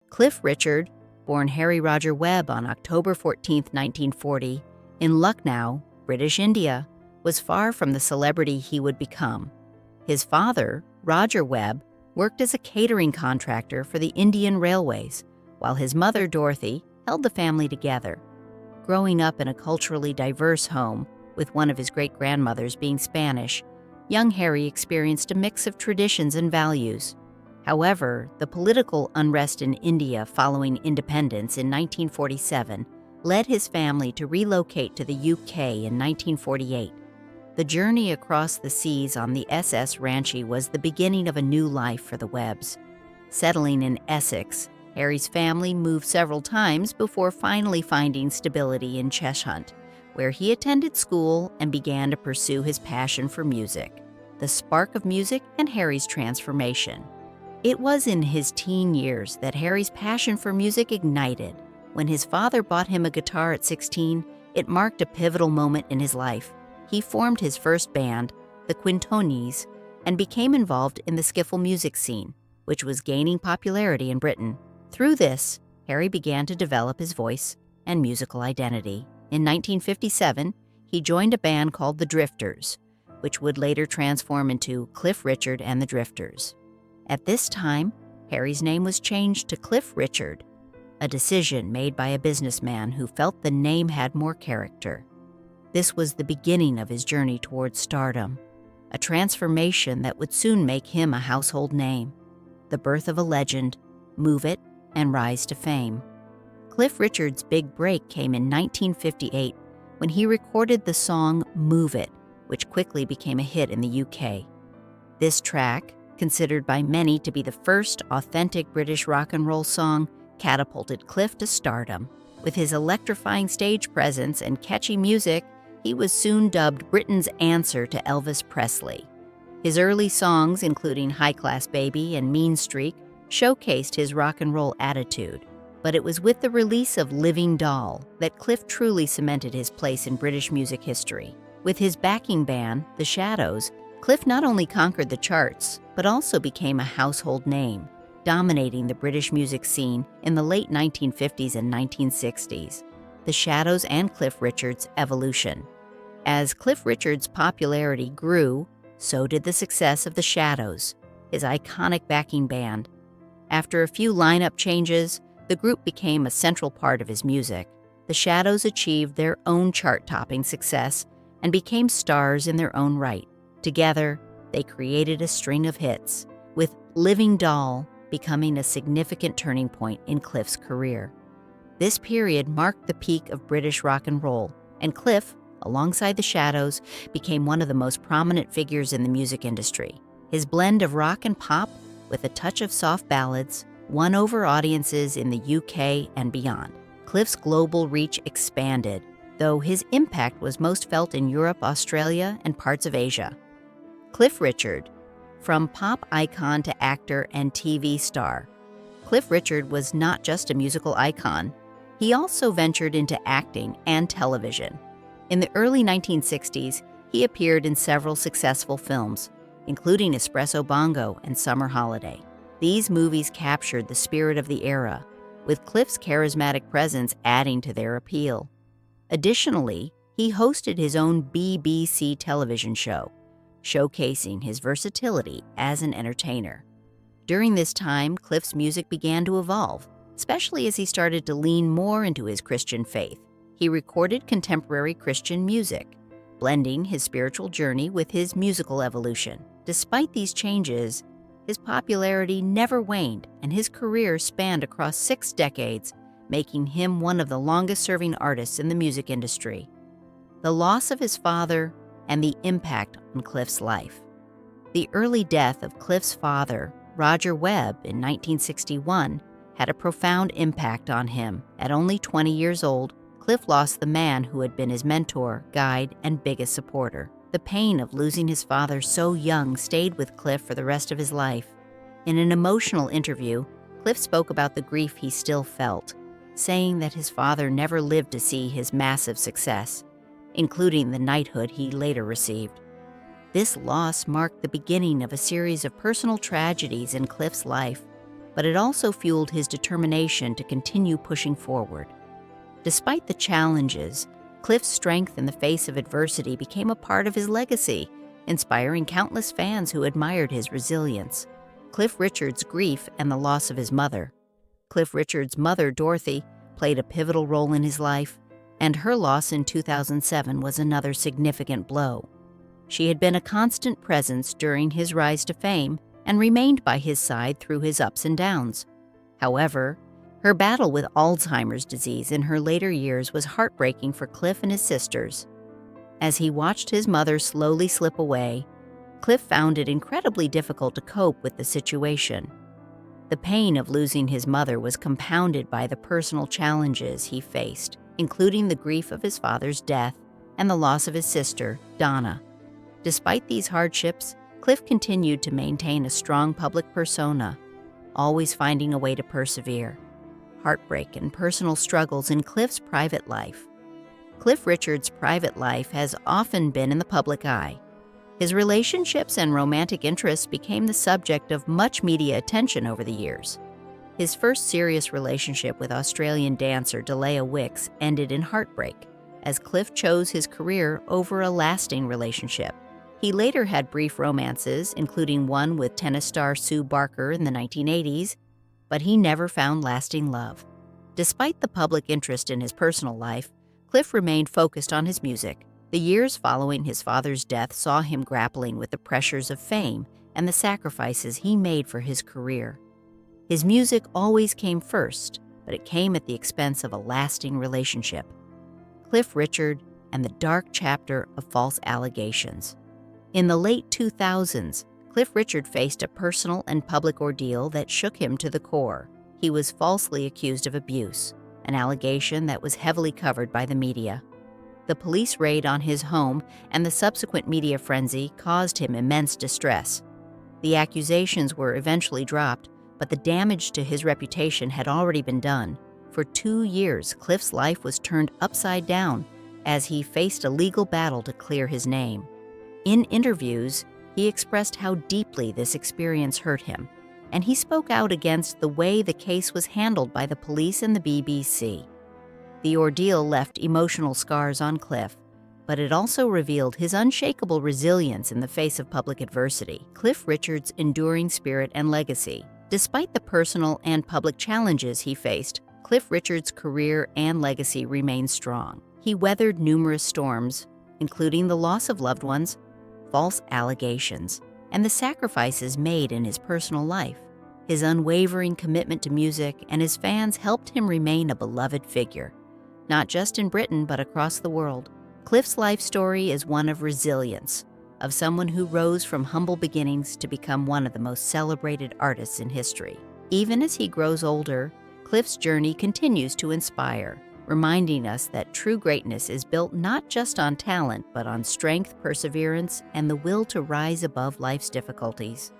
Cliff Richard, born Harry Roger Webb on October 14, 1940, in Lucknow, British India, was far from the celebrity he would become. His father, Roger Webb, worked as a catering contractor for the Indian Railways, while his mother, Dorothy, held the family together. Growing up in a culturally diverse home, with one of his great-grandmothers being Spanish, young Harry experienced a mix of traditions and values. However, the political unrest in India following independence in 1947 led his family to relocate to the UK in 1948. The journey across the seas on the SS Ranchi was the beginning of a new life for the Webbs. Settling in Essex, Harry's family moved several times before finally finding stability in Cheshunt, where he attended school and began to pursue his passion for music, the spark of music and Harry's transformation. It was in his teen years that Harry's passion for music ignited. When his father bought him a guitar at 16, it marked a pivotal moment in his life. He formed his first band, the Quintones, and became involved in the skiffle music scene, which was gaining popularity in Britain. Through this, Harry began to develop his voice and musical identity. In 1957, he joined a band called the Drifters, which would later transform into Cliff Richard and the Drifters. At this time, Harry's name was changed to Cliff Richard, a decision made by a businessman who felt the name had more character. This was the beginning of his journey towards stardom, a transformation that would soon make him a household name, the birth of a legend, move it, and rise to fame. Cliff Richard's big break came in 1958 when he recorded the song Move It, which quickly became a hit in the UK. This track, considered by many to be the first authentic British rock and roll song, catapulted Cliff to stardom. With his electrifying stage presence and catchy music, he was soon dubbed Britain's answer to Elvis Presley. His early songs, including High Class Baby and Mean Streak, showcased his rock and roll attitude. But it was with the release of Living Doll that Cliff truly cemented his place in British music history. With his backing band, The Shadows, Cliff not only conquered the charts, but also became a household name, dominating the British music scene in the late 1950s and 1960s. The Shadows and Cliff Richard's evolution. As Cliff Richard's popularity grew, so did the success of The Shadows, his iconic backing band. After a few lineup changes, the group became a central part of his music. The Shadows achieved their own chart-topping success and became stars in their own right. Together, they created a string of hits, with Living Doll becoming a significant turning point in Cliff's career. This period marked the peak of British rock and roll, and Cliff, alongside The Shadows, became one of the most prominent figures in the music industry. His blend of rock and pop, with a touch of soft ballads, won over audiences in the UK and beyond. Cliff's global reach expanded, though his impact was most felt in Europe, Australia, and parts of Asia. Cliff Richard, from pop icon to actor and TV star, Cliff Richard was not just a musical icon. He also ventured into acting and television. In the early 1960s, he appeared in several successful films, including Espresso Bongo and Summer Holiday. These movies captured the spirit of the era, with Cliff's charismatic presence adding to their appeal. Additionally, he hosted his own BBC television show, showcasing his versatility as an entertainer. During this time, Cliff's music began to evolve, especially as he started to lean more into his Christian faith. He recorded contemporary Christian music, blending his spiritual journey with his musical evolution. Despite these changes, his popularity never waned, and his career spanned across 6 decades, making him one of the longest-serving artists in the music industry. The loss of his father and the impact on Cliff's life. The early death of Cliff's father, Roger Webb, in 1961, had a profound impact on him. At only 20 years old, Cliff lost the man who had been his mentor, guide, and biggest supporter. The pain of losing his father so young stayed with Cliff for the rest of his life. In an emotional interview, Cliff spoke about the grief he still felt, saying that his father never lived to see his massive success, including the knighthood he later received. This loss marked the beginning of a series of personal tragedies in Cliff's life. but it also fueled his determination to continue pushing forward. Despite the challenges, Cliff's strength in the face of adversity became a part of his legacy, inspiring countless fans who admired his resilience. Cliff Richard's grief and the loss of his mother. Cliff Richard's mother, Dorothy, played a pivotal role in his life, and her loss in 2007 was another significant blow. She had been a constant presence during his rise to fame and remained by his side through his ups and downs. However, her battle with Alzheimer's disease in her later years was heartbreaking for Cliff and his sisters. As he watched his mother slowly slip away, Cliff found it incredibly difficult to cope with the situation. The pain of losing his mother was compounded by the personal challenges he faced, including the grief of his father's death and the loss of his sister, Donna. Despite these hardships, Cliff continued to maintain a strong public persona, always finding a way to persevere. Heartbreak and personal struggles in Cliff's private life. Cliff Richard's private life has often been in the public eye. His relationships and romantic interests became the subject of much media attention over the years. His first serious relationship with Australian dancer Delia Wicks ended in heartbreak, as Cliff chose his career over a lasting relationship. He later had brief romances, including one with tennis star Sue Barker in the 1980s, but he never found lasting love. Despite the public interest in his personal life, Cliff remained focused on his music. The years following his father's death saw him grappling with the pressures of fame and the sacrifices he made for his career. His music always came first, but it came at the expense of a lasting relationship. Cliff Richard and the dark chapter of false allegations. In the late 2000s, Cliff Richard faced a personal and public ordeal that shook him to the core. He was falsely accused of abuse, an allegation that was heavily covered by the media. The police raid on his home and the subsequent media frenzy caused him immense distress. The accusations were eventually dropped, but the damage to his reputation had already been done. For 2 years, Cliff's life was turned upside down as he faced a legal battle to clear his name. In interviews, he expressed how deeply this experience hurt him, and he spoke out against the way the case was handled by the police and the BBC. The ordeal left emotional scars on Cliff, but it also revealed his unshakable resilience in the face of public adversity. Cliff Richard's enduring spirit and legacy. Despite the personal and public challenges he faced, Cliff Richard's career and legacy remained strong. He weathered numerous storms, including the loss of loved ones, false allegations, and the sacrifices made in his personal life. His unwavering commitment to music and his fans helped him remain a beloved figure, not just in Britain but across the world. Cliff's life story is one of resilience, of someone who rose from humble beginnings to become one of the most celebrated artists in history. Even as he grows older, Cliff's journey continues to inspire, reminding us that true greatness is built not just on talent, but on strength, perseverance, and the will to rise above life's difficulties.